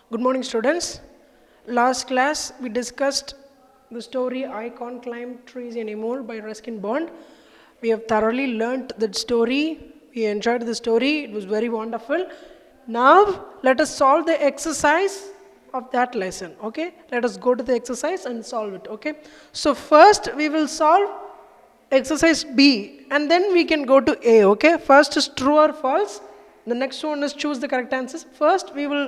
Good morning, students. Last class we discussed the story I Can't Climb Trees Anymore by Ruskin Bond. We have thoroughly learnt that story. We enjoyed the story. It was very wonderful. Now let us solve the exercise of that lesson. Okay? Let us go to the exercise and solve it. Okay? So first we will solve exercise B and then we can go to A. Okay? First is true or false. The next one is choose the correct answers. First we will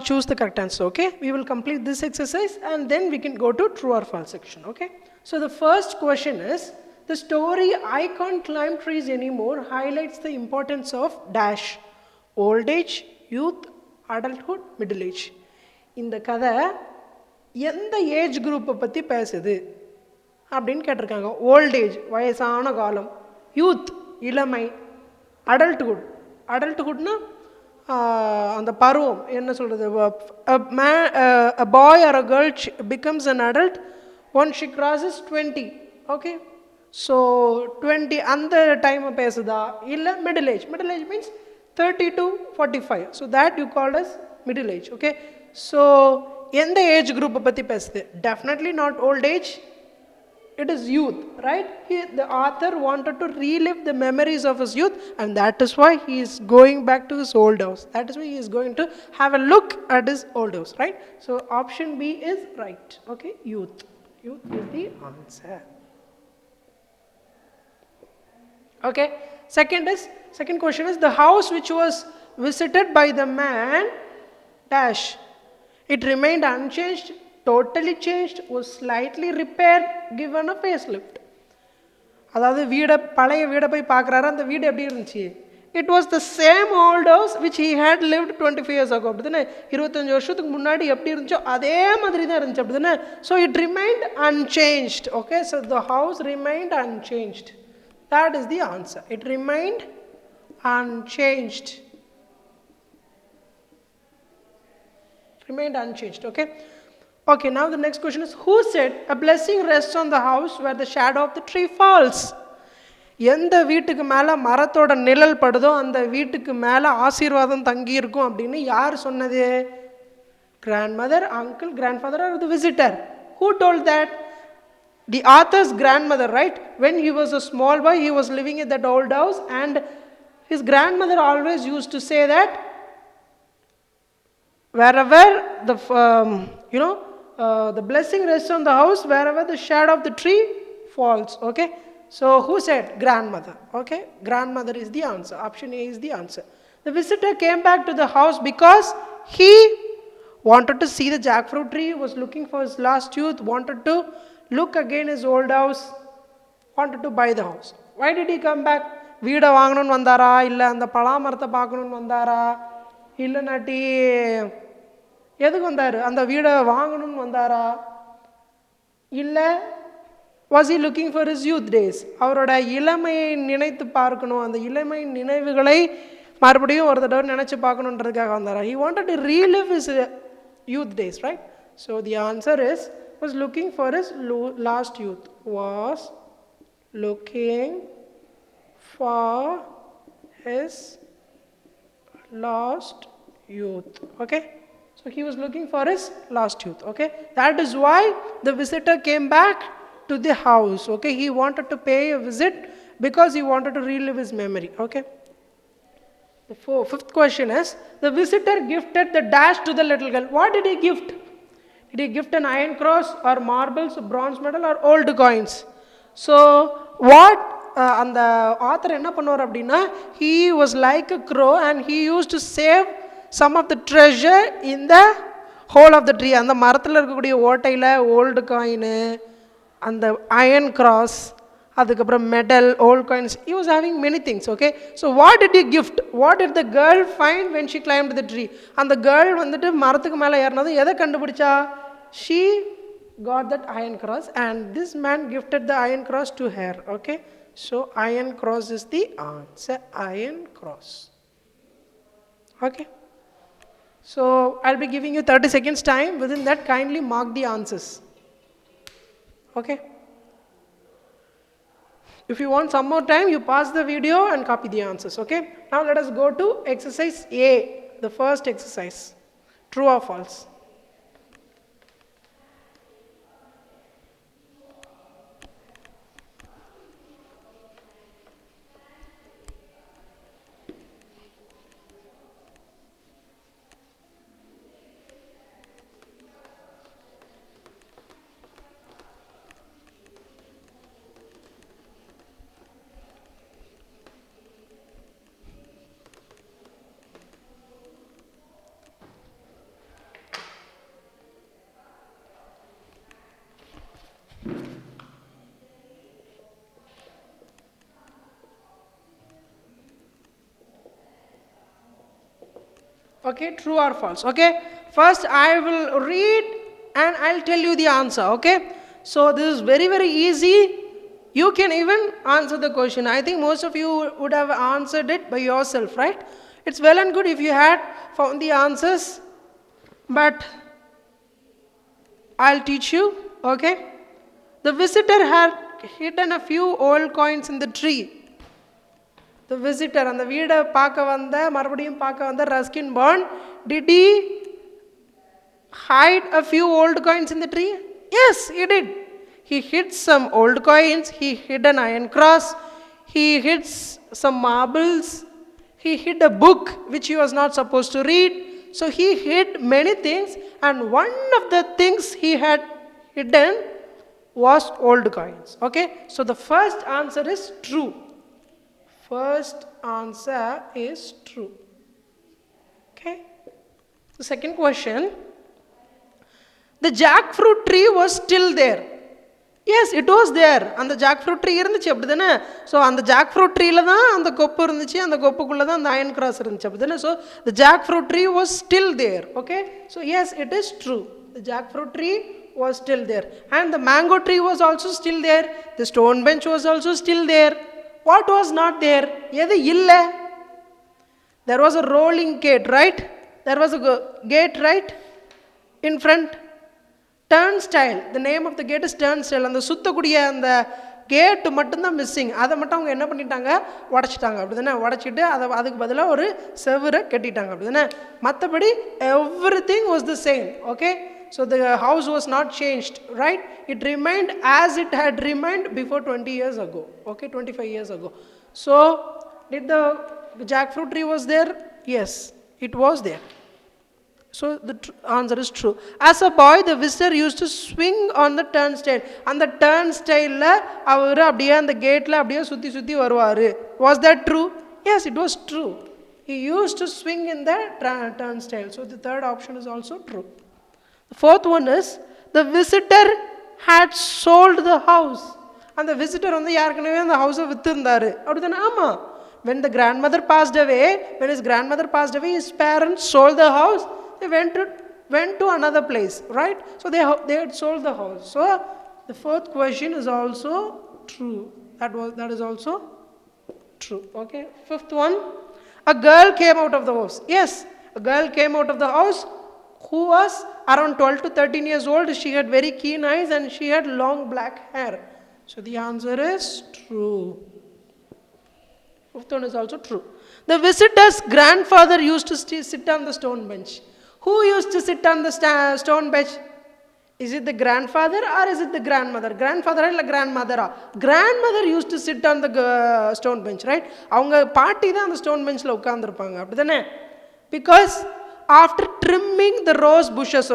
choose the correct answer. Okay, we will complete this exercise and then we can go to true or false section. Okay, so the first question is, the story I Can't Climb Trees Anymore highlights the importance of dash old age, youth, adulthood, middle age. இந்த கதை எந்த age குரூப்பை பற்றி பேசுது அப்படின்னு கேட்டிருக்காங்க. Old age வயசான காலம், யூத் இளமை, அடல்ட்ஹுட்னா அந்த பருவம் என்ன சொல்கிறது, a boy or a girl becomes an adult once she crosses 20. Okay, so 20 அந்த டைமை பேசுதா, இல்லை middle age means 30 to 45, so that you called as middle age. Okay, so எந்த ஏஜ் குரூப்பை பற்றி பேசுது? Definitely not old age, it is youth, right? The author wanted to relive the memories of his youth, and that is why he is going back to his old house. That is why he is going to have a look at his old house, right? So option B is right. Okay, youth is the answer. Okay, second question is, the house which was visited by the man dash, it remained unchanged, totally changed, was slightly repaired, given a facelift. அதாவது பழைய வீடை போய் பார்க்குறாரு, அந்த வீடு எப்படி இருந்துச்சு? It was the same old house which he had lived 25 years ago. அப்படி தானே, 25 வருஷத்துக்கு முன்னாடி எப்படி இருந்துச்சோ அதே மாதிரி தான் இருந்துச்சு, அப்படி தானே? So it remained unchanged. Okay, so the house remained unchanged. That is the answer. It remained unchanged. Remained unchanged. Okay, now the next question is, who said a blessing rests on the house where the shadow of the tree falls? எந்த வீட்டுக்கு மேலே மரத்தோட நிழல் படுதோ அந்த வீட்டுக்கு மேலே ஆசீர்வாதம் தங்கி இருக்கும் அப்படின்னு யார் சொன்னது? Grandmother, uncle, grandfather, or the visitor? Who told that? The author's grandmother, right? When he was a small boy, he was living in that old house, and his grandmother always used to say that wherever the the blessing rests on the house wherever the shadow of the tree falls. Okay, so who said? Grandmother. Okay, grandmother is the answer. Option A is the answer. The visitor came back to the house because he wanted to see the jackfruit tree, was looking for his lost youth, wanted to look again his old house, wanted to buy the house. Why did he come back? வீடை வாங்கணும்னு வந்தாரா, இல்லை அந்த பலாமரத்தை பார்க்கணுன்னு வந்தாரா, இல்லைனாட்டி எதுக்கு வந்தார்? அந்த வீடை வாங்கணும்னு வந்தாரா, இல்லை was he looking for his youth days? அவரோட இளமையை நினைத்து பார்க்கணும், அந்த இளமை நினைவுகளை மறுபடியும் ஒரு தடவை நினைச்சு பார்க்கணுன்றதுக்காக வந்தாரா? He wanted to relive his youth days, right? So the answer is, was looking for his last youth. Was looking for his lost youth. Okay, so he was looking for his lost youth. Okay, that is why the visitor came back to the house. Okay, he wanted to pay a visit because he wanted to relive his memory. Okay, the fifth question is, the visitor gifted the dash to the little girl. What did he gift? Did he gift an iron cross or marbles, a bronze medal, or old coins? So what அந்த author என்ன பண்ணுவார் அப்படின்னா, he was like a crow and he used to save some of the treasure in the hole of the tree. அந்த மரத்தில் இருக்கக்கூடிய ஓட்டையில் old coin, அந்த iron cross, அதுக்கப்புறம் medal, old coins, he was having many things. Okay, so what did he gift? What did the girl find when she climbed the tree? அந்த girl வந்துட்டு மரத்துக்கு மேலே ஏறினது எதை கண்டுபிடிச்சா? She got that iron cross, and this man gifted the iron cross to her. Okay, so iron cross is the answer. Iron cross. Okay, so I'll be giving you 30 seconds time. Within that, kindly mark the answers. Okay, if you want some more time, you pause the video and copy the answers. Okay, now let us go to exercise A. the first exercise. True or false? Okay, true or false? Okay, first I will read and I'll tell you the answer. Okay, so this is very, very easy. You can even answer the question. I think most of you would have answered it by yourself, right? It's well and good if you had found the answers, but I'll teach you. Okay, the visitor had hidden a few old coins in the tree. The visitor அந்த வீடை பார்க்க வந்த மறுபடியும் பார்க்க வந்த Ruskin bond, did he hide a few old coins in the tree? Yes, he did. He hid some old coins, he hid an iron cross, he hid some marbles, he hid a book which he was not supposed to read. So he hid many things, and one of the things he had hidden was old coins. Okay, so the first answer is true. First answer is true. Okay. The second question. The jackfruit tree was still there. Yes, it was there. And the jackfruit tree இருந்துச்சு அப்படிதானே? So அந்த jackfruit treeல தான் அந்த கொப்பு இருந்துச்சு, அந்த கொப்புக்குள்ள தான் அந்த iron cross இருந்துச்சு அப்படிதானே? So the jackfruit tree was still there. Okay? So yes, it is true. The jackfruit tree was still there. And the mango tree was also still there. The stone bench was also still there. What was not there? எது இல்லை? There was a rolling gate, right? There was a gate, right? In front. Turnstile. The name of the gate is turnstile. அந்த சுத்தக்கூடிய அந்த gate மட்டும்தான் missing. அதை மட்டும் அவங்க என்ன பண்ணிட்டாங்க? உடச்சிட்டாங்க அப்படிதானே? உடச்சிட்டு அதுக்கு பதிலாக ஒரு செவரை கட்டிட்டாங்க அப்படிதானே? மற்றபடி everything was the same. Okay? So the house was not changed, right? It remained as it had remained before 20 years ago. Okay, 25 years ago. So did the jackfruit tree was there? Yes, it was there. So the answer is true. As a boy, the visitor used to swing on the turnstile. And the turnstile la avaru அப்படியே அந்த கேட்ல அப்படியே சுத்தி சுத்தி வருவாரு. Was that true? Yes, it was true. He used to swing in the turnstile. So the third option is also true. The fourth one is the visitor had sold the house. And the visitor வந்து யாருக்குனவே அந்த ஹவுஸை வித்திருந்தாரு அப்படிதானே? ஆமா. When the grandmother passed away, when his grandmother passed away, his parents sold the house. They went to another place, right? So they had sold the house. So the fourth question is also true. That is also true. Okay. Fifth one, a girl came out of the house. Yes, a girl came out of the house who was around 12 to 13 years old. She had very keen eyes and she had long black hair. So the answer is true. Fifth one is also true. The visitor's grandfather used to sit on the stone bench. Who used to sit on the stone bench? Is it the grandfather or is it the grandmother? Grandfather or grandmother? Grandmother used to sit on the stone bench, right? அவங்க பாட்டி தான் அந்த stone benchல உட்கார்ந்திருப்பாங்க அப்படிதானே? Because after trimming the rose bushes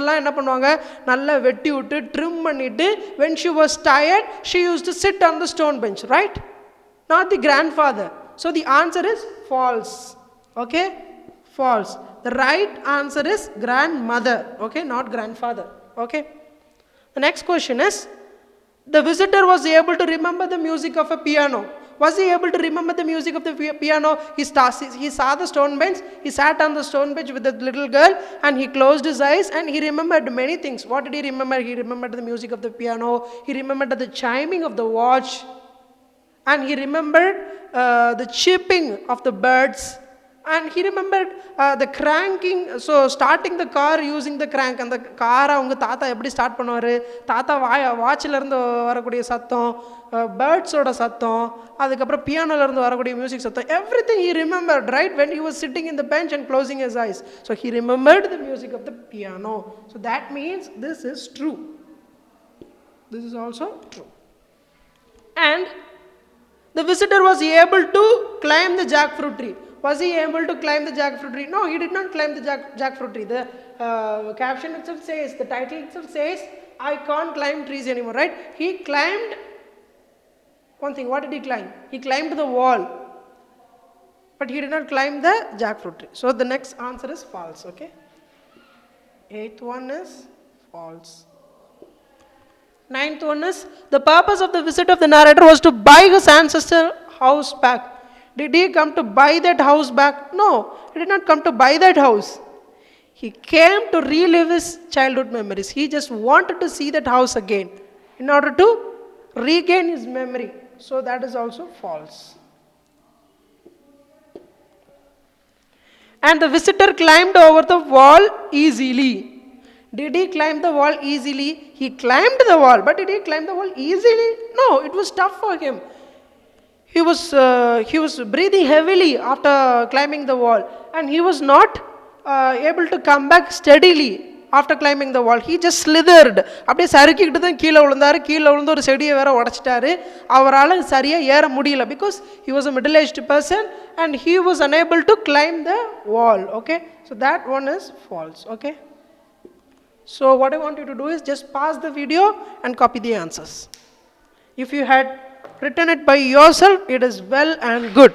எல்லாம் என்ன பண்ணுவாங்க? நல்லா வெட்டி விட்டு trim பண்ணிட்டு when she was tired she used to sit on the stone bench, right? Not the grandfather. So the answer is false. Okay? False. The right answer is grandmother. Okay? Not grandfather. Okay? The next question is, the visitor was able to remember the music of a piano. Was he able to remember the music of the piano? He saw the stone bench. He sat on the stone bench with the little girl and he closed his eyes and he remembered many things. What did he remember? He remembered the music of the piano. He remembered the chiming of the watch. And he remembered the chirping of the birds. And he remembered the cranking, so starting the car using the crank. அந்த காரை அவங்க தாத்தா எப்படி start பண்ணுவார், தாத்தா வாட்சிலேருந்து வரக்கூடிய சத்தம், பேர்ட்ஸோட சத்தம், அதுக்கப்புறம் பியானோலேருந்து வரக்கூடிய மியூசிக் சத்தம், everything he remembered, right, when he was sitting in the bench and closing his eyes. So he remembered the music of the piano. So that means this is true. This is also true. And the visitor was able to climb the jackfruit tree. Was he able to climb the jackfruit tree? No, he did not climb the jackfruit tree. The caption itself says, the title itself says, I can't climb trees anymore, right? He climbed one thing. What did he climb? He climbed the wall. But he did not climb the jackfruit tree. So the next answer is false, okay? Eighth one is false. Ninth one is, the purpose of the visit of the narrator was to buy his ancestor house back. Did he come to buy that house back? No, he did not come to buy that house. He came to relive his childhood memories. He just wanted to see that house again in order to regain his memory. So that is also false. And the visitor climbed over the wall easily. Did he climb the wall easily? He climbed the wall, but did he climb the wall easily? No, it was tough for him. He was breathing heavily after climbing the wall, and he was not able to come back steadily after climbing the wall. He just slithered. அப்படியே சறுக்கிக்கிட்டு தான் கீழே விழுந்தாரு. கீழே விழுந்து ஒரு செடியை வேற உடைச்சிட்டாரு. அவரால் சரியாக ஏற முடியல, because he was a middle-aged person and he was unable to climb the wall. Okay, so that one is false. Okay. So what I want you to do is just pause the video and copy the answers. If you had written it by yourself, it is well and good.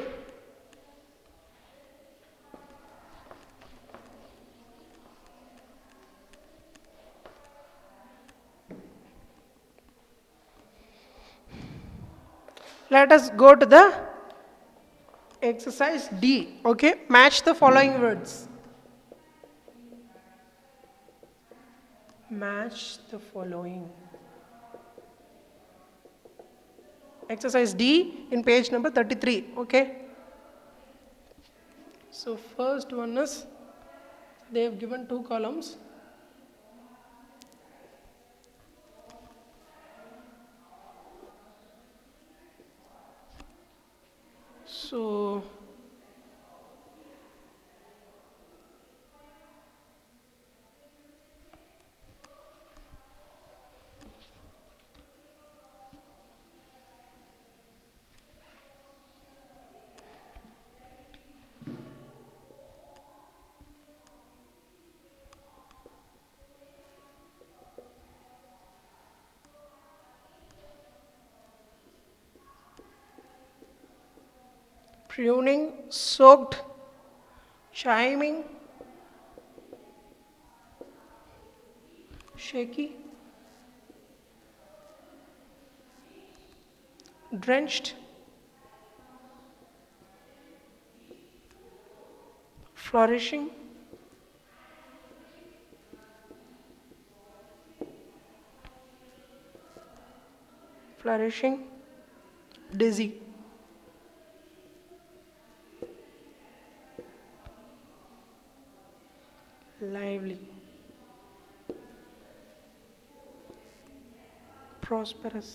Let us go to the exercise D. Okay, match the following words. Match the following. Exercise D in page number 33. Okay. So first one is, they have given two columns. So pruning, soaked, chiming, shaky, drenched, flourishing, flourishing, dizzy. Lively, prosperous,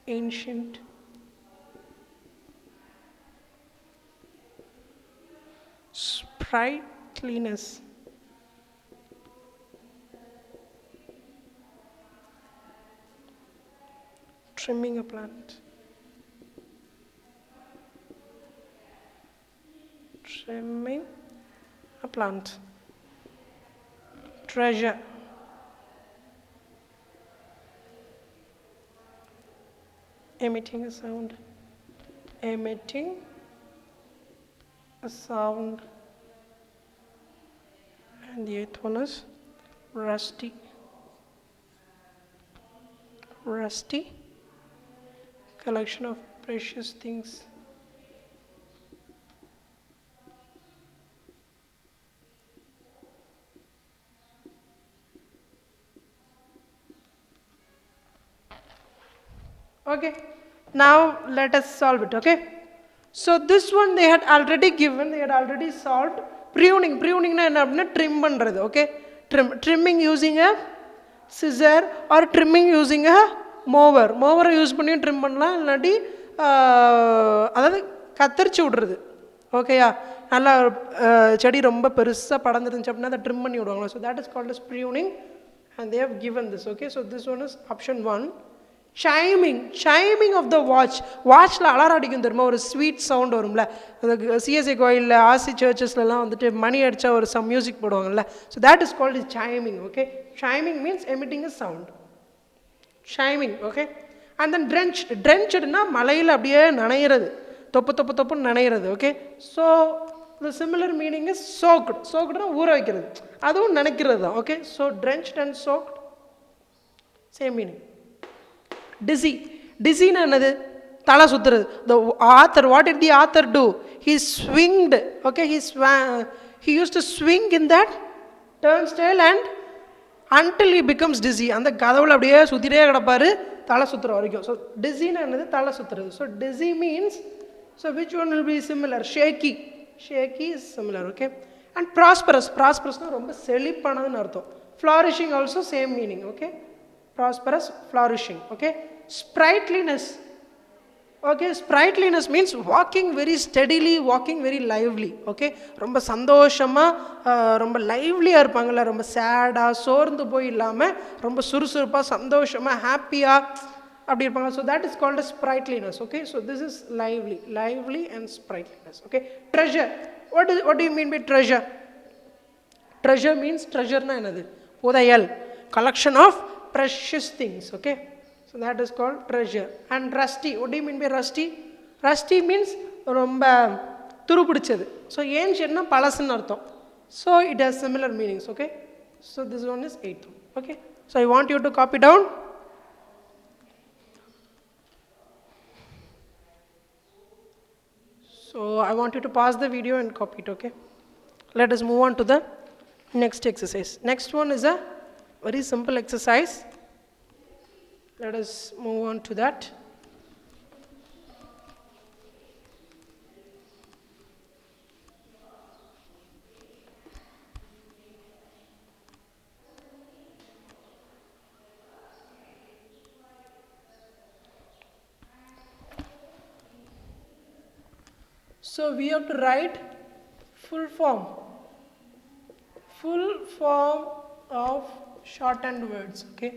ancient, sprightliness, trimming a plant, trimming a plant, treasure, emitting a sound, emitting a sound. And the eighth one is rusty, rusty, collection of precious things. Okay, Now let us solve it, okay? So this one they had already given, they had already solved. Pruning, pruning na enna appadina trim பண்றது, okay? Trimming using a scissor or trimming using a mower. Mower use பண்ணி trim பண்ணலாம், இல்லாட்டி அதாவது கத்தரிச்சு விடுறது, ஓகேயா? நல்லா செடி ரொம்ப பெருசாக படர்ந்துருந்துச்சு அப்படின்னா அதை ட்ரிம் பண்ணி விடுவாங்களா. So that is called as pruning and they have given this, okay? So this one is option 1. Chiming of the வாட்ச்ல alarm அடிக்கும் தெரியுமா, ஒரு ஸ்வீட் சவுண்ட் வரும்ல, அந்த சிஎஸ்ஐ கோயிலில் ஆர்சி சர்ச்சஸ்லாம் வந்துட்டு மணி அடித்தா ஒரு சம் மியூசிக் போடுவாங்கல்ல. So that is called is chiming, okay? Chiming means emitting a sound. Chiming, okay? And then drenched-னா மலையில் அப்படியே நனையிறது, தொப்புன்னு நனையிறது, okay? So the similar meaning is soaked-னா ஊற வைக்கிறது, அதுவும் நினைக்கிறது தான், okay? So drenched and soaked, same meaning. Dizzy-னா என்னது, தலை சுத்துறது. The author, what did the author do? He swinged, okay? He used to swing in that turnstile and until he becomes dizzy. அந்த கதவுல அப்படியே சுத்திட்டே கிடப்பாரு தலை சுத்துற வரைக்கும். So dizzy-னா என்னது, தலை சுத்துறது. So dizzy means, so which one will be similar? Shaky is similar, okay? And prosperous-னா ரொம்ப செழிப்பானதுன்னு அர்த்தம். Flourishing also same meaning, okay? Prosperous, flourishing, okay? Sprightliness, okay? Sprightliness means walking very steadily, walking very lively, okay? ரொம்ப சந்தோஷமா ரொம்ப லைவ்லியாக இருப்பாங்கள்ல, ரொம்ப சேடாக சோர்ந்து போய் இல்லாமல் ரொம்ப சுறுசுறுப்பாக சந்தோஷமாக ஹாப்பியாக அப்படி இருப்பாங்க. So that is called as sprightliness, okay? So this is lively and sprightliness, okay? Treasure, what do you mean by treasure? Treasure means, treasure-னா என்னது, புதையல், collection of precious things, okay? So that is called treasure. And rusty, what do you mean by rusty? Rusty means ரொம்ப துருப்பிடிச்சது. So ancient-னா பழசுன்னு அர்த்தம். So it has similar meanings, okay? So this one is 8th, okay? So I want you to copy down. So I want you to pause the video and copy it, okay? Let us move on to the next exercise. Next one is a very simple exercise. Let us move on to that. So we have to write full form of shortened words, okay?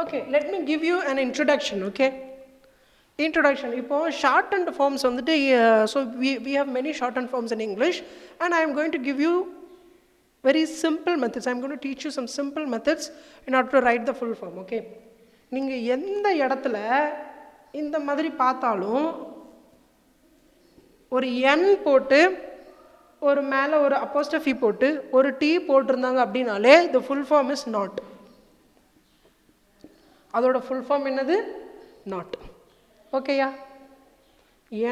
Okay, let me give you an introduction, okay? Introduction. இப்போ shortened forms வந்துட்டு, so we have many shortened forms in English, and I am going to give you very simple methods. I am going to teach you some simple methods in order to write the full form, okay? நீங்கள் எந்த இடத்துல இந்த மாதிரி பார்த்தாலும் ஒரு n போட்டு ஒரு மேலே ஒரு apostrophe போட்டு ஒரு t போட்டிருந்தாங்க அப்படின்னாலே the full form is not. அதோட full form என்னது, not, ஓகேயா?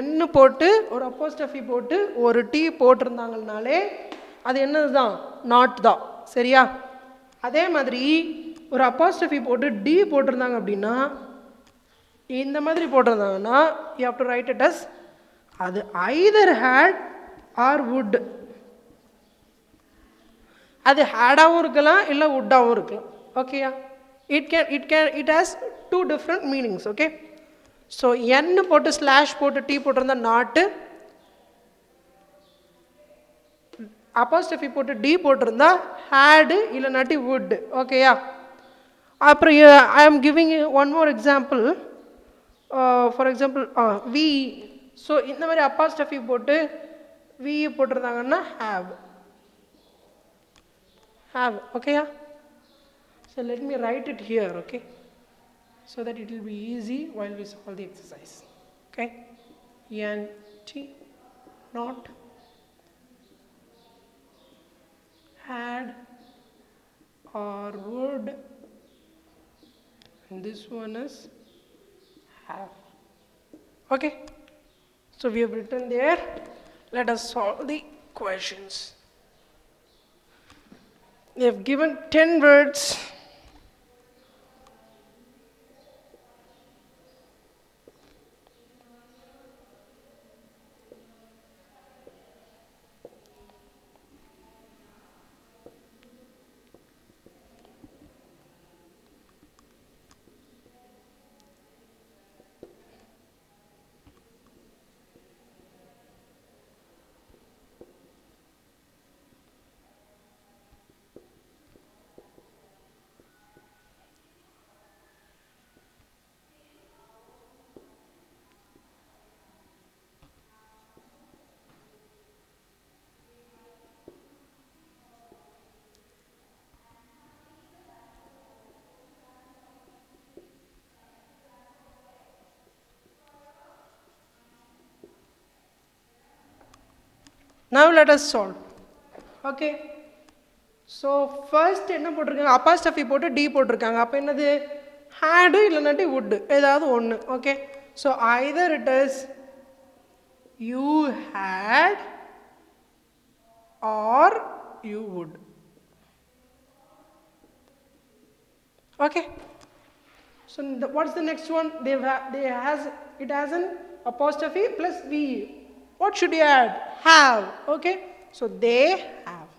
n போட்டு ஒரு apostrophe போட்டு ஒரு t போட்டிருந்தாங்கனாலே அது என்னது தான், not தான், சரியா? அதே மாதிரி ஒரு apostrophe போட்டு d போட்டிருந்தாங்க அப்படின்னா, இந்த மாதிரி போட்டிருந்தாங்கன்னா you have to write it as அது either had or would. அது had-ஆவும் இருக்கலாம் இல்லை would-ஆவும் இருக்கலாம், ஓகேயா? It has two different meanings, okay? So n போட்டு ஸ்லாஷ் போட்டு t போட்டிருந்தா நாட்டு, apostrophe போட்டு d போட்டிருந்தா had இல்லைனாட்டி would, ஓகேயா? அப்புறம் I am giving you one more example. For example, we. So இந்த மாதிரி apostrophe போட்டு we போட்டிருந்தாங்கன்னா have, ஓகேயா? So let me write it here, okay? So that it will be easy while we solve the exercise, okay? Nt, not, had or would, and this one is have. Okay, so we have written there. Let us solve the questions. They have given 10 words. Now let us solve. Okay, so first என்ன போட்டிருக்காங்க, apostrophe போட்டு D போட்டிருக்காங்க. அப்போ என்னது, had இல்லைனாட்டி would, ஏதாவது ஒன்று. Okay, so either it is you had or you would. Okay, so what's the next one? It has an apostrophe plus V. What should you add? Have. Okay, so they have.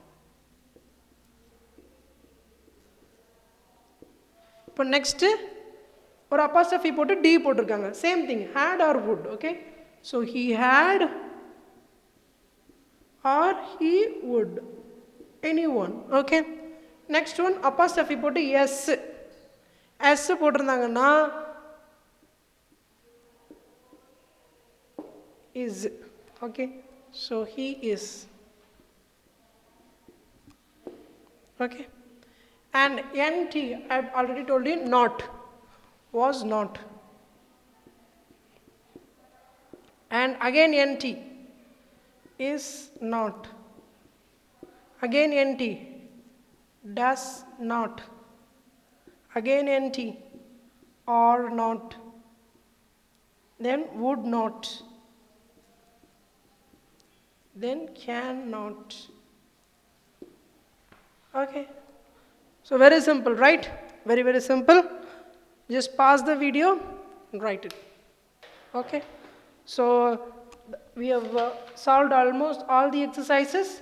இப்போ next ஒரு apostrophe போட்டு D போட்டிருக்காங்க. Same thing, had or would. Okay, so he had or he would. Anyone. Okay, next one apostrophe போட்டு S. S போட்டிருந்தாங்கன்னா is. Okay, so he is. Okay, and NT, I've already told you, not, was not, and again NT, is not, again NT, does not, again NT, or not, then would not, then cannot. Okay, so very simple, right? Very, very simple. Just pause the video and write it. Okay, so we have solved almost all the exercises.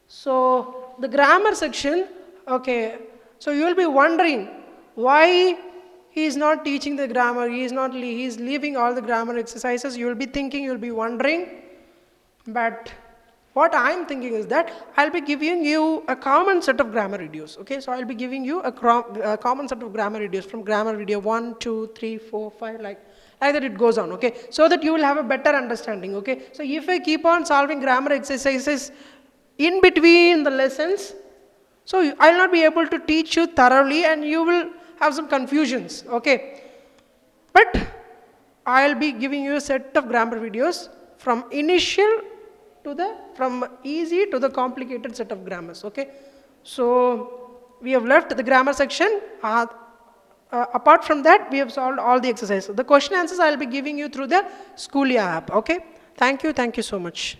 So the grammar section, okay, so you will be wondering why he is not teaching the grammar, he is leaving all the grammar exercises. You will be thinking, you will be wondering, but what I am thinking is that I'll be giving you a common set of grammar videos. Okay, so I'll be giving you a common set of grammar videos from grammar video 1, 2, 3, 4, 5, like that it goes on. Okay, so that you will have a better understanding. Okay, so if I keep on solving grammar exercises in between the lessons, so I'll not be able to teach you thoroughly and you will have some confusions. Okay, but I'll be giving you a set of grammar videos from initial to from easy to the complicated set of grammars. Okay, so we have left the grammar section. Apart from that, we have solved all the exercises. The question answers I'll be giving you through the Schoolia app. Okay, thank you so much.